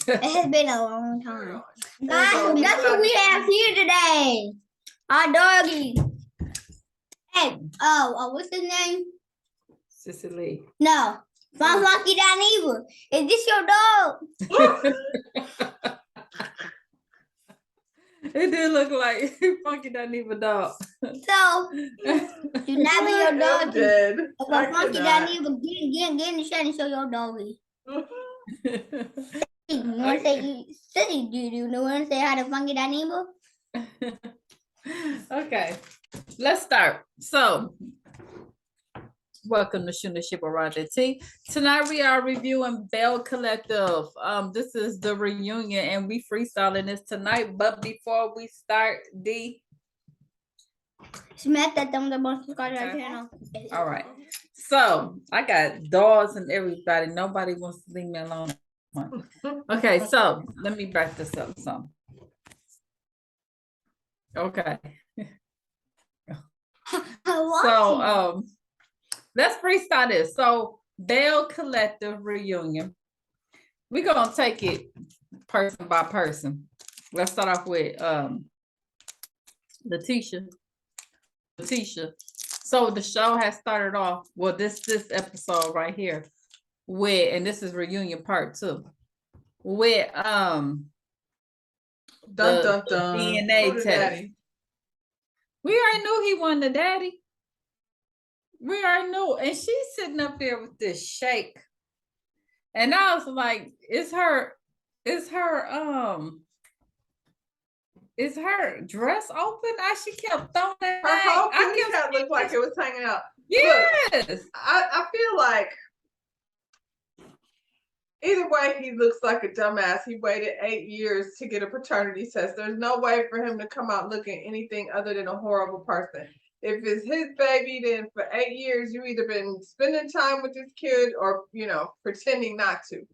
It has been a long time. Guys, So guess who we have here today? Our doggy. Hey, what's his name? Cicely. No. My monkey down evil. Is this your dog? It did look like Funky doesn't even dog. So, do not be your dog. Dead. But Funky down evil, get in the shed and show your doggy. You want to say, City, do you want to say hi to Funky down evil? Okay, let's start. So, welcome to Shooting the Ship around the Tea. Tonight we are reviewing Belle Collective. This is the reunion, and we freestyling this tonight. But before we start, Smack that thumbs up on subscribe to our channel. All right. So I got dogs and everybody. Nobody wants to leave me alone. Okay, so let me back this up some. Okay. So let's freestyle this. So Belle Collective reunion. We're gonna take it person by person. Let's start off with Letitia. So the show has started off, well, this episode right here with, and this is reunion part 2, with the DNA test. We already knew he wasn't the daddy. We already knew. And she's sitting up there with this shake. And I was like, is her dress open? She kept throwing that. Her whole kitty cat looked like it was hanging out. Yes. Look, I feel like either way, he looks like a dumbass. He waited 8 years to get a paternity test. There's no way for him to come out looking anything other than a horrible person. If it's his baby, then for 8 years, you either been spending time with this kid or, pretending not to.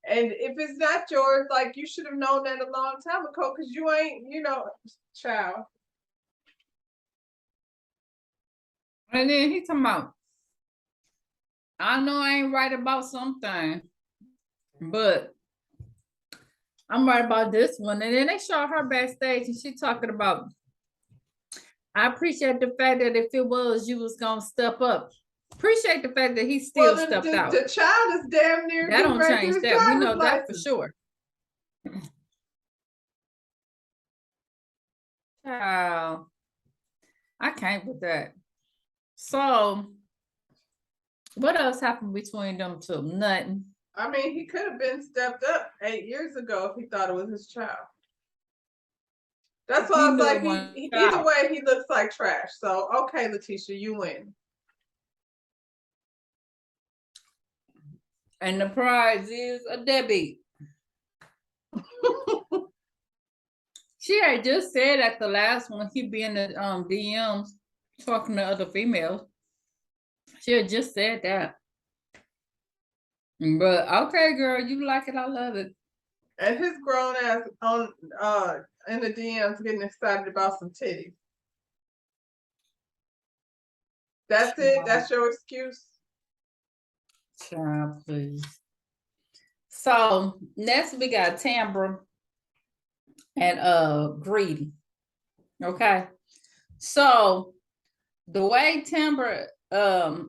And if it's not yours, like, you should have known that a long time ago, because you ain't, child. And then he talking about, I know I ain't right about something, but I'm right about this one. And then they show her backstage and she talking about, I appreciate the fact that if it was, you was gonna step up. Appreciate the fact that he still stepped out. The child is damn near. That don't change that. We know that for sure. Child, I can't with that. So, what else happened between them two? Nothing. I mean, he could have been stepped up 8 years ago if he thought it was his child. That's why I was like, either way, he looks like trash. So, okay, Letitia, you win. And the prize is a deadbeat. She had just said at the last one, he be in the DMs talking to other females. She had just said that. But okay, girl, you like it, I love it. And his grown ass on in the DMs getting excited about some titties. That's it? That's your excuse? Child, please. So next we got Tambra and Greedy. Okay. So the way Tambra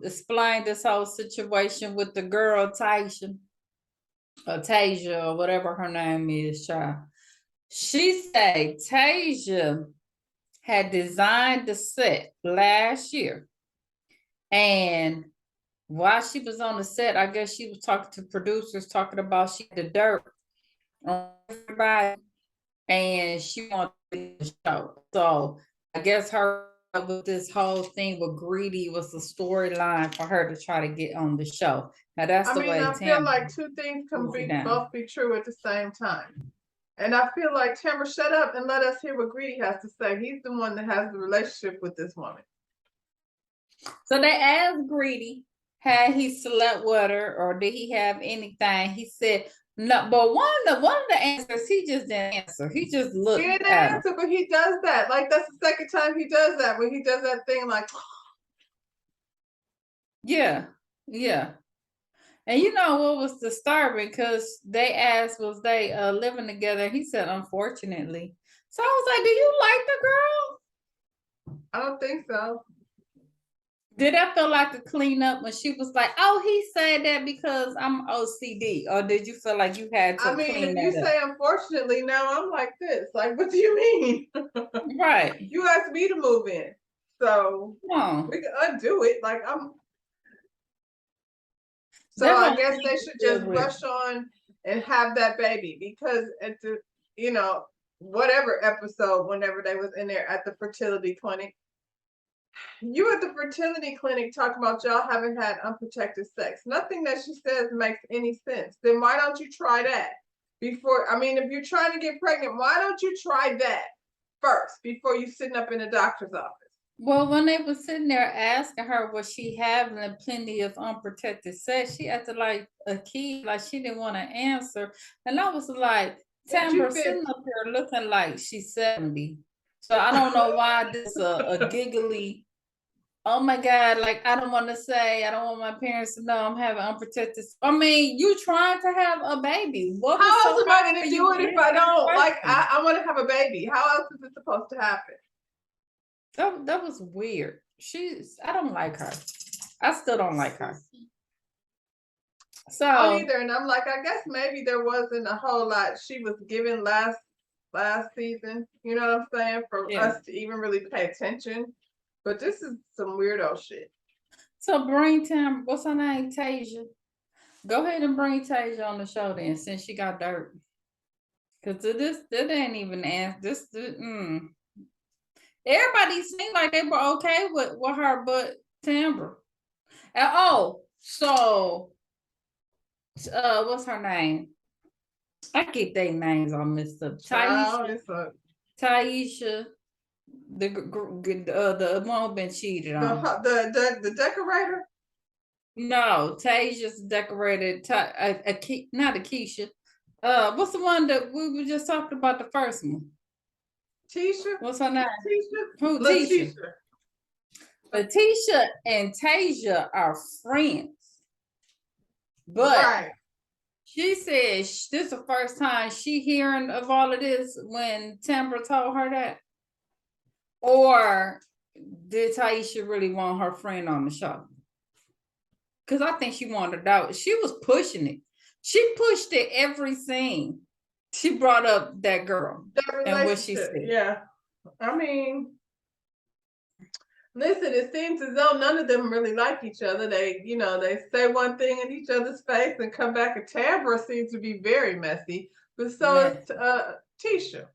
explained this whole situation with the girl Tasia or whatever her name is, child. She said Tasia had designed the set last year, and while she was on the set, I guess she was talking to producers, talking about she had the dirt on everybody, and she wanted the show. So I guess her with this whole thing with Greedy was the storyline for her to try to get on the show. Now that's the way I feel like two things can both be true at the same time. And I feel like Tamara, shut up and let us hear what Greedy has to say. He's the one that has the relationship with this woman. So they asked Greedy, had he slept with her or did he have anything? He said no, but one of the answers, he just didn't answer. He just looked. He didn't answer, but he does that. Like, that's the second time he does that, when he does that thing like. Yeah. And you know what was disturbing? Because they asked, was they living together? He said, unfortunately. So I was like, do you like the girl? I don't think so. Did that feel like a cleanup when she was like, oh, he said that because I'm OCD? Or did you feel like you had to I mean, clean if you that say unfortunately, now I'm like this. Like, what do you mean? up? Right. You asked me to move in. So No. we can undo it. Like so That I whole guess thing they was should still just weird. rush on and have that baby because at the whatever episode, whenever they was in there at the fertility clinic, you at the fertility clinic talking about y'all haven't had unprotected sex. Nothing that she says makes any sense. Then why don't you try that before? I mean, if you're trying to get pregnant, why don't you try that first before you sitting up in the doctor's office? Well, when they were sitting there asking her was she having plenty of unprotected sex, she acted like a kid, like she didn't want to answer. And I was like, Did you Tamara fit? sitting up here looking like she's 70. So I don't know why this a giggly, oh my God, like I don't want to say, I don't want my parents to know I'm having unprotected. I mean, you trying to have a baby. What was How so else am I hard going for to you do to it if answer I this don't like? question? I want to have a baby. How else is it supposed to happen? That was weird. I don't like her. I still don't like her. I So don't either, and I'm like, I guess maybe there wasn't a whole lot she was given last season. You know what I'm saying? For yeah. us to even really pay attention. But this is some weirdo shit. So bring Tam, what's her name? Tasia. Go ahead and bring Tasia on the show then, since she got dirt. Cause that ain't even ask this. Everybody seemed like they were okay with her, but Tambra. And so what's her name? I keep their names all messed up. Child, Taisha, it's a Taisha, the one who been cheated on. the decorator. No, Tasia's decorated. Not Akeisha. What's the one that we were just talking about? The first one. Tisha. What's her name? Tisha. Who? Tisha. Letitia. Letitia and Tasia are friends, but Right. she says this is the first time she hearing of all of this when Tambra told her that, or did Taisha really want her friend on the show? Because I think she wanted out. She was pushing it. She pushed it every scene. She brought up that girl That and what she relationship. said. Yeah. I mean, listen, it seems as though none of them really like each other. They say one thing in each other's face and come back. And Tambra seems to be very messy, but so is Tisha.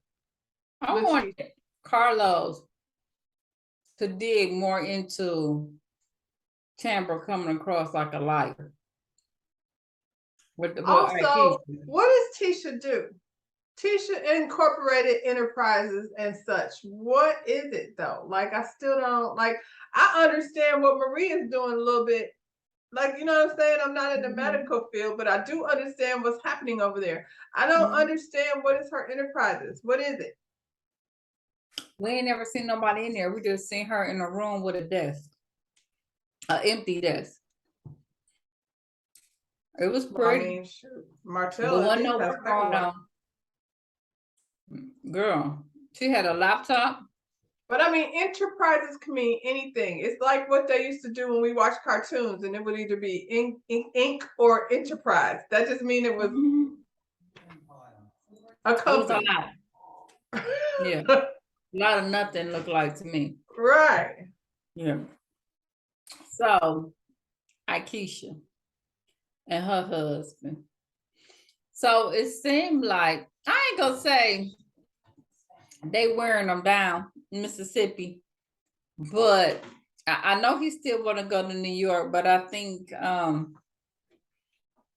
I want Carlos to dig more into Tambra coming across like a liar. Also, what does Tisha do? Tisha Incorporated Enterprises and such. What is it though? Like, I still don't like. I understand what Marie is doing a little bit. Like, you know what I'm saying? I'm not in the medical field, but I do understand what's happening over there. I don't understand what is her enterprises. What is it? We ain't never seen nobody in there. We just seen her in a room with a desk, an empty desk. It was pretty. I mean, shoot, Martell. But wasn't no work going on. Girl, she had a laptop. But I mean, enterprises can mean anything. It's like what they used to do when we watched cartoons, and it would either be Inc. or Enterprise. That just mean it was a company. It was a lot. Yeah. A lot of nothing looked like to me. Right. Yeah. So, Akeisha and her husband. So it seemed like, I ain't gonna say they wearing them down in Mississippi, but I know he still want to go to New York, but I think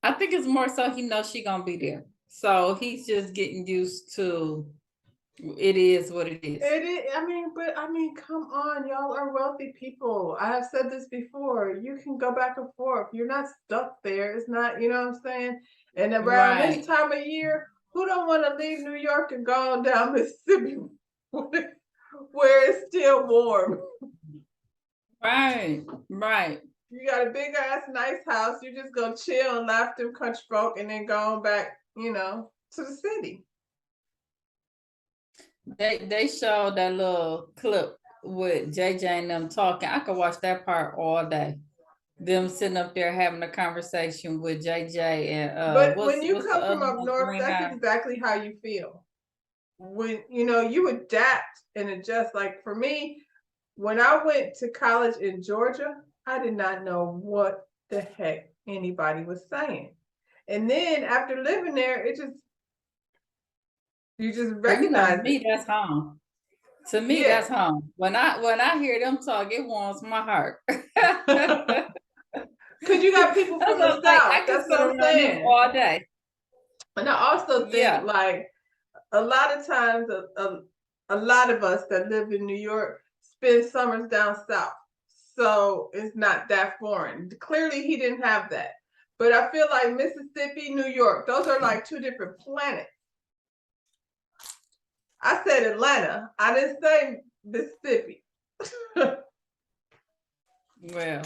it's more so he knows she gonna be there. So he's just getting used to it is what it is. It is. I mean, come on, y'all are wealthy people. I have said this before. You can go back and forth. You're not stuck there. It's not, you know what I'm saying? And around this time of year, who don't want to leave New York and go on down Mississippi where it's still warm? Right. You got a big ass nice house. You just go chill and laugh them country folk and then go on back, you know, to the city. They showed that little clip with JJ and them talking. I could watch that part all day. Them sitting up there having a conversation with JJ and But what's when you the come from other up one? north, Green that's Eye? exactly how you feel. When you know you adapt and adjust. Like for me, when I went to college in Georgia, I did not know what the heck anybody was saying. And then after living there, you just Well, you know, to recognize me, it. that's home. To me, Yeah. that's home. When I hear them talk, it warms my heart. Because you got people That's from what the I'm like, I South. can That's sit what I'm around them saying. all day. And I also think Yeah. like a lot of times a lot of us that live in New York spend summers down south. So it's not that foreign. Clearly he didn't have that. But I feel like Mississippi, New York, those are like two different planets. I said Atlanta. I didn't say Mississippi. Well,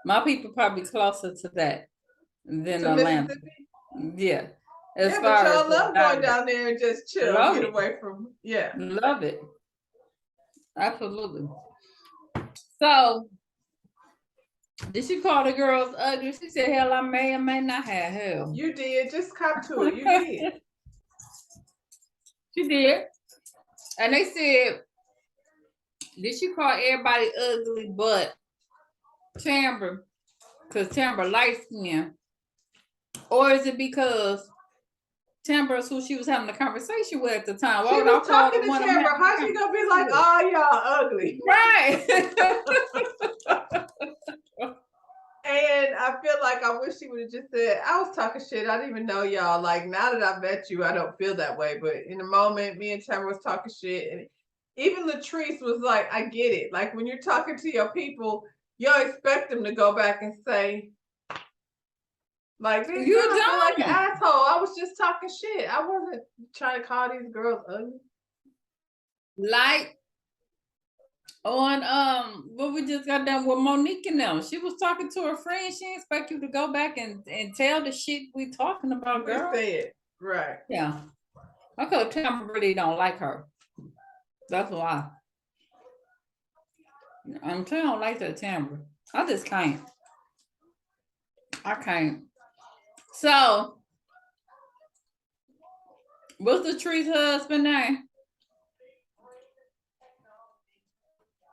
my people probably closer to that than To Atlanta. Mississippi. Yeah. As Yeah, but far as y'all love going down there and just chill and Love get it. away from Love it. Absolutely. So, did she call the girls ugly? She said, hell, I may or may not have hell. You did. Just cop to it. You did. She did. And they said, did she call everybody ugly but Tamber? Because Tamber light skin. Or is it because Tamber's who she was having a conversation with at the time? Why She would I was call talking the to one I'm Tamara. having How a she gonna be conversation like, with? oh, y'all ugly? Right. And I feel like I wish she would have just said, I was talking shit. I didn't even know y'all. Like now that I met you, I don't feel that way. But in the moment, me and Tamara was talking shit. And even Latrice was like, I get it. Like when you're talking to your people, you don't expect them to go back and say, like, this You girl, I feel like an don't. asshole. I was just talking shit. I wasn't trying to call these girls ugly. Like on what we just got done with Monique and them. She was talking to her friend. She didn't expect you to go back and tell the shit we talking about, We girl. said, right. Yeah. Okay, Tamara really don't like her. That's why. I'm telling you, I don't like that Tamara. I just can't. I can't. So, what's the tree's husband name?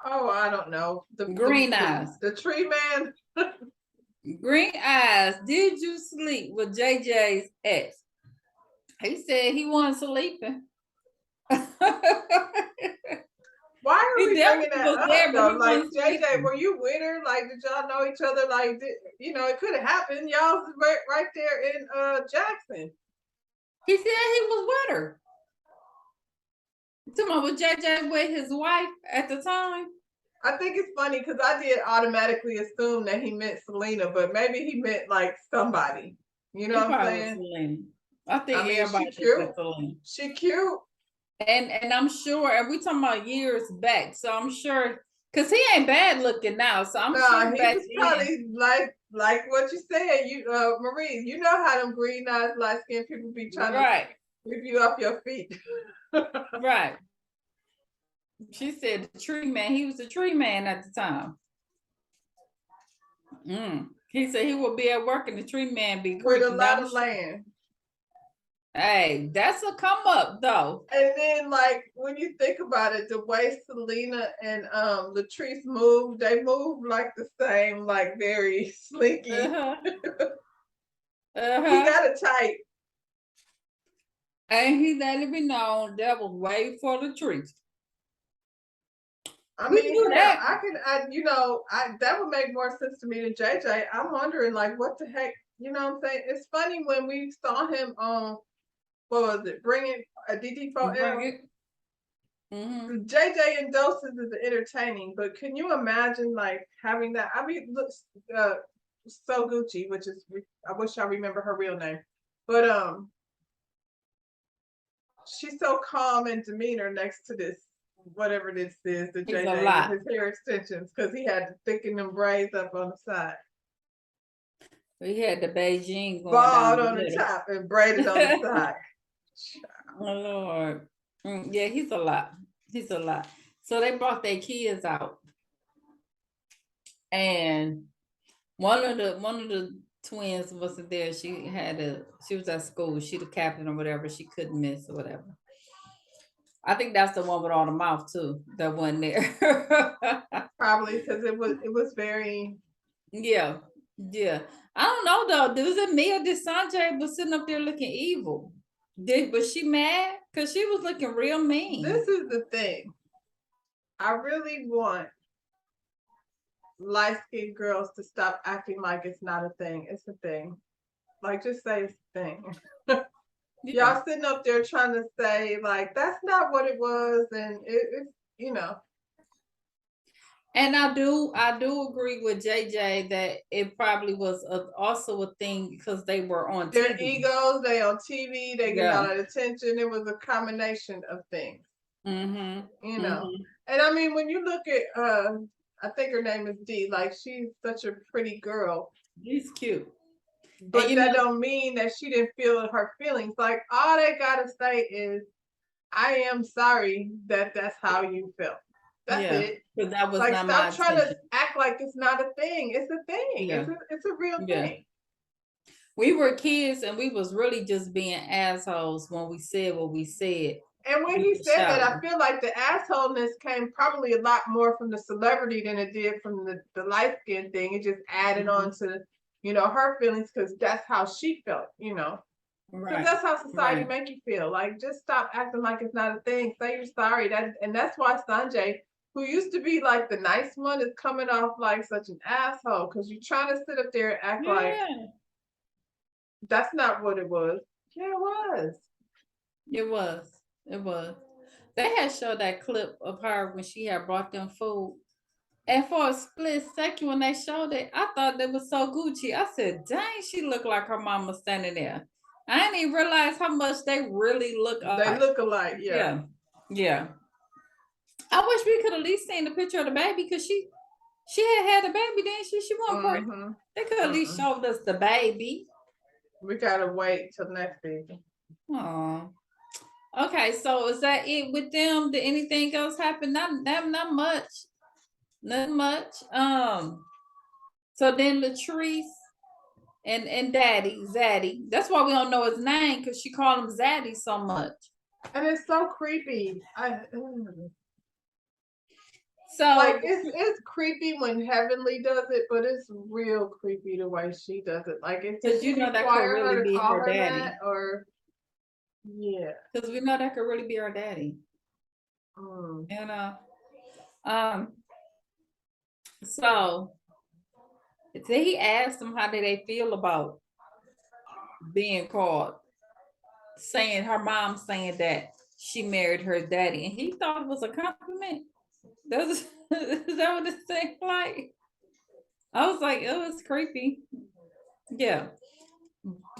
Oh, I don't know. Green Eyes. The tree man. Green Eyes. Did you sleep with JJ's ex? He said he wasn't sleeping. Why are He we bringing definitely that was up there, but though? he Like wasn't JJ, sleeping. were you with her? Like, did y'all know each other? Like, you know, it could have happened. Y'all was right there in Jackson. He said he was with her. Talking about was JJ with his wife at the time? I think it's funny because I did automatically assume that he meant Selena, but maybe he meant like somebody. You know He what I'm probably was saying? Selena. I think I mean, everybody she just cute. said Selena. She cute. And I'm sure, and we talking about years back, so I'm sure, cause he ain't bad looking now, so I'm sure He back was then. probably like what you said. You Marie, you know how them green eyes, light skinned people be trying Right, to whip you off your feet. right. She said the tree man, he was the tree man at the time. He said he would be at work and the tree man be With a creeping lot down of the street. land. Hey, that's a come up though. And then like when you think about it, the way Selena and Latrice moved, they moved like the same, like very slinky. Uh-huh. He Uh-huh. got a type. And he let it be known that was way for the trees. I We mean, knew hell, that. that would make more sense to me than JJ. I'm wondering, like, what the heck, you know what I'm saying? It's funny when we saw him on, what was it, Bringing a DD4L. Bring it. Mm-hmm. JJ and Doses is entertaining, but can you imagine, like, having that? I mean, look, So Gucci, which is, I wish I remember her real name, but she's so calm and demeanor next to this whatever this is, the He's a JJ lot. with his hair extensions, because he had to thicken them braids up on the side. We had the Beijing going Bald down on the middle. top and braided on the side. Oh Lord. Yeah, he's a lot. He's a lot. So they brought their kids out. And one of the twins wasn't there. She was at school. She the captain or whatever. She couldn't miss or whatever. I think that's the one with all the mouth too. That wasn't there. Probably because it was very. Yeah. I don't know though. Was it me or did Sanjay was sitting up there looking evil? Was she mad? Because she was looking real mean. This is the thing. I really want light-skinned girls to stop acting like it's not a thing. It's a thing. Like, just say it's a thing. Yeah. Y'all sitting up there trying to say like that's not what it was, and it's And I do agree with JJ that it probably was also a thing because they were on their TV. egos. They on TV. They get Yeah. all that attention. It was a combination of things. Mm-hmm. You know, and I mean when you look at I think her name is Dee. Like she's such a pretty girl. She's cute. But that don't mean that she didn't feel her feelings. Like all they gotta say is, "I am sorry that that's how you felt." That's it. But that was like not stop my trying intention. to act like it's not a thing. It's a thing. Yeah. It's a real thing. We were kids and we was really just being assholes when we said what we said. And when he said that, I feel like the assholeness came probably a lot more from the celebrity than it did from the light skin thing. It just added on to, her feelings because that's how she felt, Because that's how society make you feel. Like, just stop acting like it's not a thing. Say you're sorry. And that's why Sanjay, who used to be like the nice one, is coming off like such an asshole because you're trying to sit up there and act like that's not what it was. Yeah, it was. It was. It was. They had showed that clip of her when she had brought them food. And for a split second when they showed it, I thought it was so Gucci. I said, dang, she looked like her mama standing there. I didn't even realize how much they really look alike. They look alike, yeah. Yeah. I wish we could at least seen the picture of the baby because she had a baby, didn't she? She wasn't pregnant. They could at least showed us the baby. We gotta wait till next season. Oh. Okay, so is that it with them? Did anything else happen? Not much. Not much. So then Latrice and Daddy, Zaddy. That's why we don't know his name, because she called him Zaddy so much. And it's so creepy. So like it's creepy when Heavenly does it, but it's real creepy the way she does it. Like it's because that could really be her daddy. Because we know that could really be her daddy. So he asked them how did they feel about being caught, saying her mom saying that she married her daddy, and he thought it was a compliment. Is that what it seemed like? I was like, it was creepy. Yeah.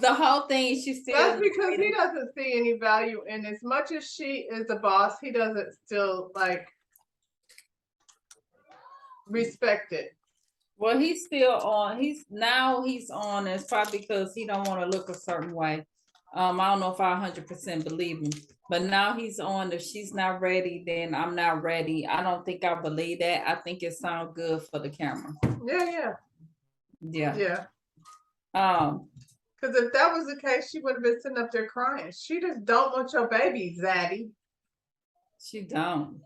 The whole thing, she still. That's because he doesn't see any value in, as much as she is the boss, he doesn't still like respect it. Well, he's still on. He's on. It's probably because he don't want to look a certain way. I don't know if I 100% believe him, but now he's on. If she's not ready, then I'm not ready. I don't think I believe that. I think it sounds good for the camera. Yeah. Because if that was the case, she would have been sitting up there crying. She just don't want your baby, Zaddy. She don't.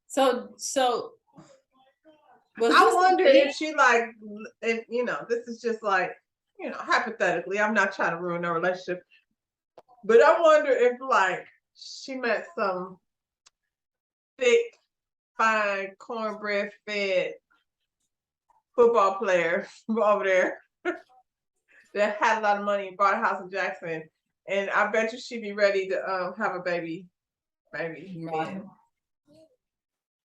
So I wonder if she this is just like, hypothetically, I'm not trying to ruin their relationship, but I wonder if like she met some thick, fine, cornbread fed football player from over there that had a lot of money and bought a house in Jackson, and I bet you she'd be ready to have a baby. Maybe.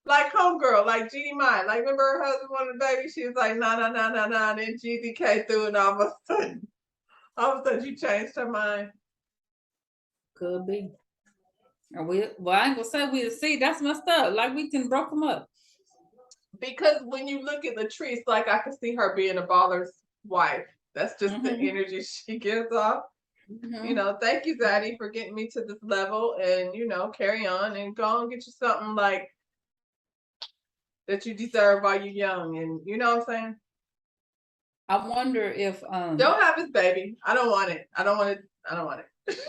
Like homegirl, like Jeannie Mai. Like remember her husband wanted a baby? She was like, nah. And then Jeezy came through, and all of a sudden, you changed her mind. Could be. Well, I ain't gonna say we'll see. That's messed up. Like we can broke them up. Because when you look at Latrice, like I can see her being a baller's wife. That's just the Mhm. energy she gives off. Mhm. You know, thank you, Zaddy, for getting me to this level, and you know, carry on and go and get you something like that you deserve while you're young, and you know what I'm saying. I wonder if Don't have his baby. I don't want it. I don't want it. I don't want it.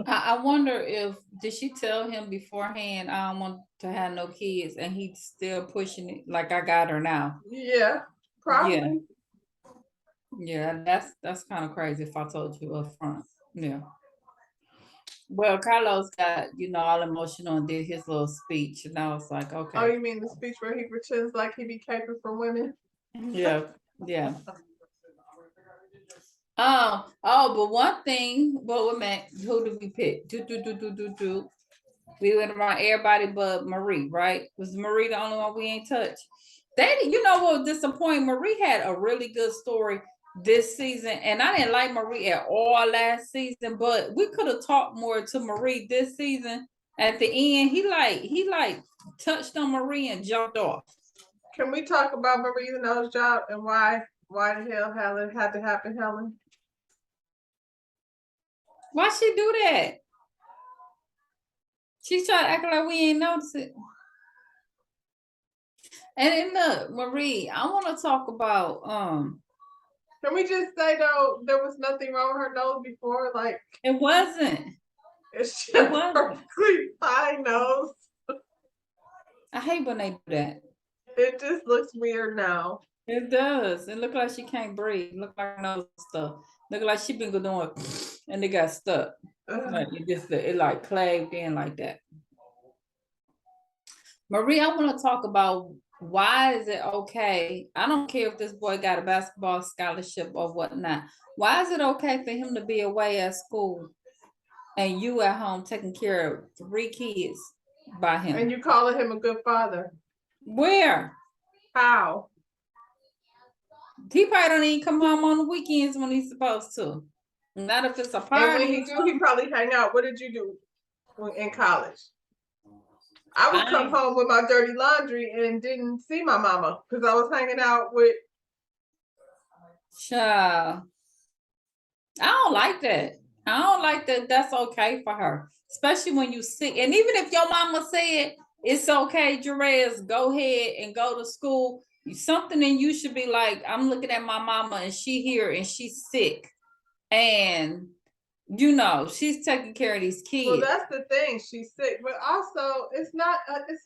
I wonder if did she tell him beforehand I don't want to have no kids and he's still pushing it like I got her now. Yeah, Yeah, probably. yeah, that's kind of crazy if I told you up front. Yeah. Well, Carlos got, all emotional and did his little speech, and I was like, Oh, okay. you mean the speech where he pretends like he be caping for women? Yeah, yeah. But one thing, what we meant, who did we pick? Do. We went around everybody but Marie, right? Was Marie the only one we ain't touched? You know what was disappointing? Marie had a really good story this season, and I didn't like Marie at all last season, but we could have talked more to Marie this season. At the end, he touched on Marie and jumped off. Can we talk about Marie's nose job and why the hell Helen had to happen, Helen? Why she do that? She tried to act like we ain't notice it. And then look, Marie, I want to talk about Can we just say though there was nothing wrong with her nose before? Like it wasn't. it's It just wasn't. perfectly fine nose. I hate when they do that. It just looks weird now. It does. It look like she can't breathe. Look like her nose stuff. Look like she been doing and it got stuck. Like it like claved in like that. Marie, I want to talk about why is it okay? I don't care if this boy got a basketball scholarship or whatnot. Why is it okay for him to be away at school and you at home taking care of 3 kids by him? And you calling him a good father? Where? How? He probably don't even come home on the weekends when he's supposed to. Not if it's a party. And when he do, he probably hang out. What did you do in college? I would come home with my dirty laundry and didn't see my mama because I was hanging out with. Child. I don't like that. I don't like that. That's okay for her, especially when you sick. And even if your mama said it's okay, Jerez, go ahead and go to school. Something and you should be like, I'm looking at my mama and she here and she's sick, and she's taking care of these kids. Well, that's the thing. She's sick, but also it's not a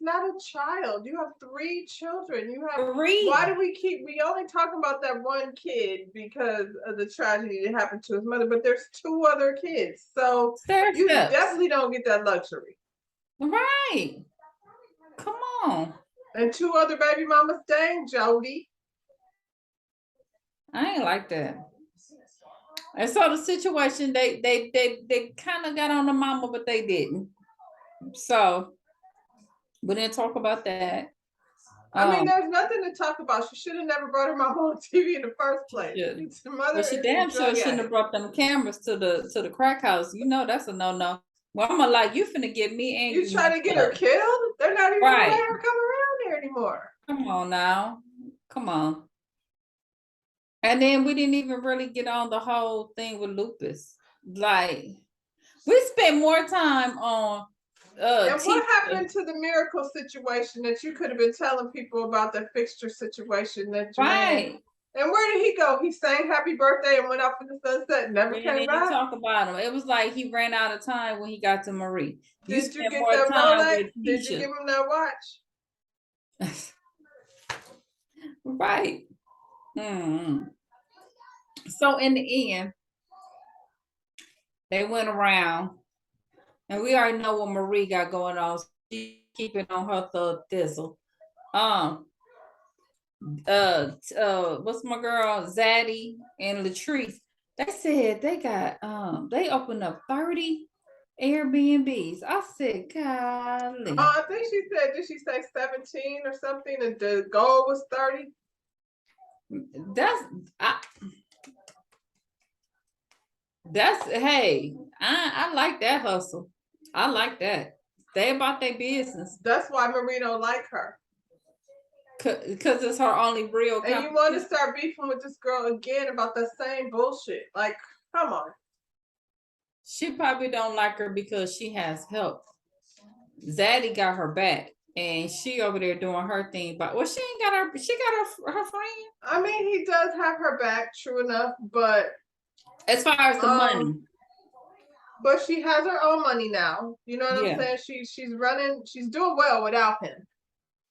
child. You have 3 children. You have 3. Why do we only talk about that one kid because of the tragedy that happened to his mother, but there's 2 other kids. So you definitely don't get that luxury. Right. Come on. And 2 other baby mamas, dang, Jody. I ain't like that. And so the situation, they kind of got on the mama, but they didn't. So we didn't talk about that. I mean, there's nothing to talk about. She should have never brought her mama on TV in the first place. Well, she damn sure shouldn't have brought them cameras to the crack house. That's a no. Well, I'm like, you finna get me angry. You trying to get her killed? They're not even gonna let her come around there anymore. Come on now. Come on. And then we didn't even really get on the whole thing with lupus. Like, we spent more time on and what happened to the miracle situation that you could have been telling people about, the fixture situation that you had? And where did he go? He sang happy birthday and went off in the sunset and never came back. Talk about him. It was like he ran out of time when he got to Marie. Did you get that Rolex? Did you give him that watch? Right. So in the end, they went around, and we already know what Marie got going on. She keeping on her thug thistle. What's my girl Zaddy and Latrice? They said they got they opened up 30 Airbnbs. I said, golly. I think she said, did she say 17 or something? And the goal was 30. Hey, I like that hustle. I like that. They about their business. That's why Marie don't like her. Because it's her only real And you want to start beefing with this girl again about the same bullshit. Like, come on. She probably don't like her because she has help. Zaddy got her back. And she over there doing her thing. But well, she ain't got her, she got her friend. I mean, he does have her back, true enough, but as far as the money. But she has her own money now. You know what I'm saying? She's running, she's doing well without him.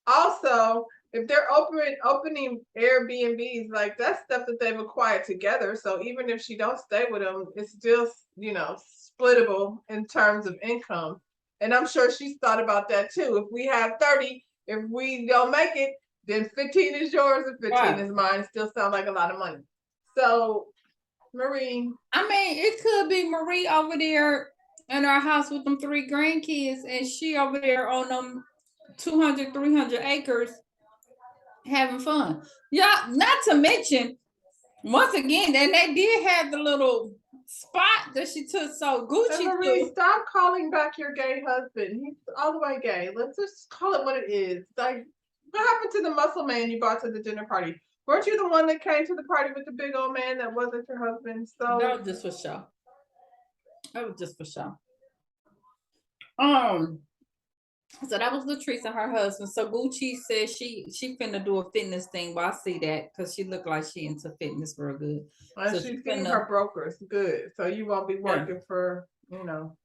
Also, if they're opening Airbnbs, like that's stuff that they've acquired together. So even if she don't stay with him, it's still, you know, splittable in terms of income. And I'm sure she's thought about that too. If we have 30, if we don't make it, then 15 is yours and 15 is mine. It still sounds like a lot of money. So Marie. I mean, it could be Marie over there in our house with them 3 grandkids, and she over there on them 200, 300 acres having fun. Yeah, not to mention, once again, and they did have the little spot that she took so Gucci. And Marie, stop calling back your gay husband. He's all the way gay. Let's just call it what it is. Like, what happened to the muscle man you brought to the dinner party? Weren't you the one that came to the party with the big old man that wasn't your husband? So that was just for show. That was just for show. So that was Latrice and her husband. So Gucci said she finna do a fitness thing. Well, I see that because she looked like she into fitness real good. And so she's getting her brokers good. So you won't be working for, you know.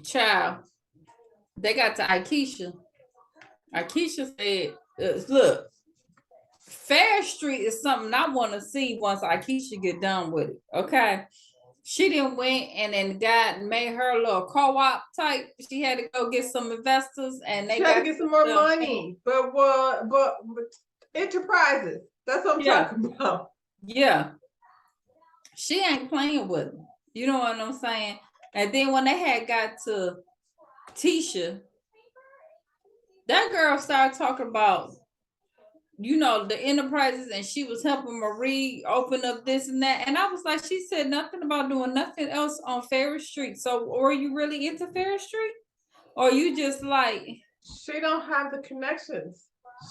Child, they got to Akeisha. Akeisha said, look, Fair Street is something I want to see once Akeisha get done with it. Okay. She didn't went and then God made her a little co-op type. She had to go get some investors and they had to get some more money. But enterprises. That's what I'm talking about. Yeah. She ain't playing with them. You know what I'm saying? And then when they had got to Tisha, that girl started talking about, you know, the enterprises, and she was helping Marie open up this and that. And I was like, she said nothing about doing nothing else on Ferris Street. So were you really into Ferris Street? Or you just like... She don't have the connections.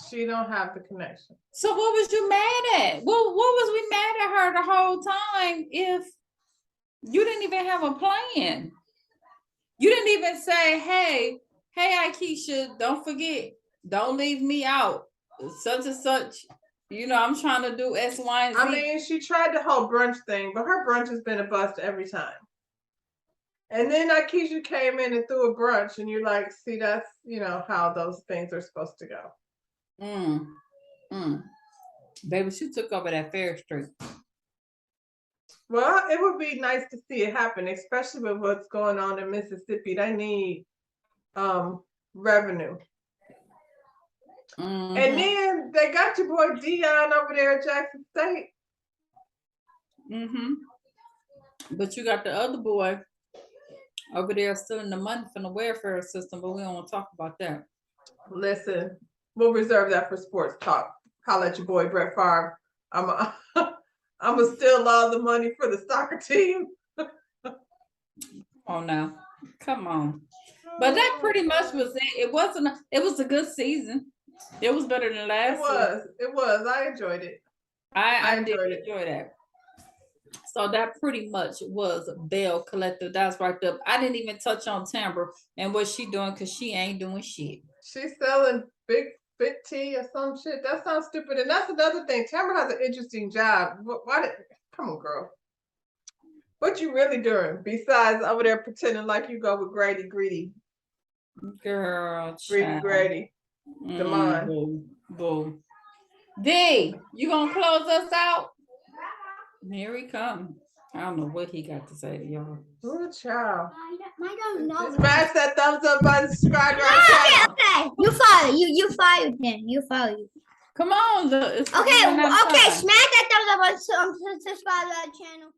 She don't have the connection. So what was you mad at? What was we mad at her the whole time if you didn't even have a plan? You didn't even say, hey, Akeisha, don't forget, don't leave me out. Such and such, you know, I'm trying to do X, Y, and Z. I mean, she tried the whole brunch thing, but her brunch has been a bust every time. And then Akeisha came in and threw a brunch, and you're like, see, that's, you know, how those things are supposed to go. Baby, she took over that Fair Street. Well, it would be nice to see it happen, especially with what's going on in Mississippi. They need revenue. And then they got your boy Dion over there at Jackson State. But you got the other boy over there stealing the money from the welfare system, but we don't want to talk about that. Listen, we'll reserve that for sports talk. Holla at your boy Brett Favre. I'm gonna steal all the money for the soccer team. Oh no, come on. But that pretty much was it. It was a good season. It was better than last. It was. I enjoyed it. I did enjoy that. So that pretty much was Belle Collective. That's right up. I didn't even touch on Timber and what she doing because she ain't doing shit. She's selling big tea or some shit. That sounds stupid. And that's another thing. Timber has an interesting job. Come on, girl. What you really doing besides over there pretending like you go with Greedy? Girl, Grady. Damon. Boo. D, you gonna close us out? Here he come. I don't know what he got to say to y'all. Ooh, child. I don't know. Smash that thumbs up button, subscribe to our channel. Okay. You follow. You follow then. You follow. Come on. Okay. Smash that thumbs up button, subscribe to our channel.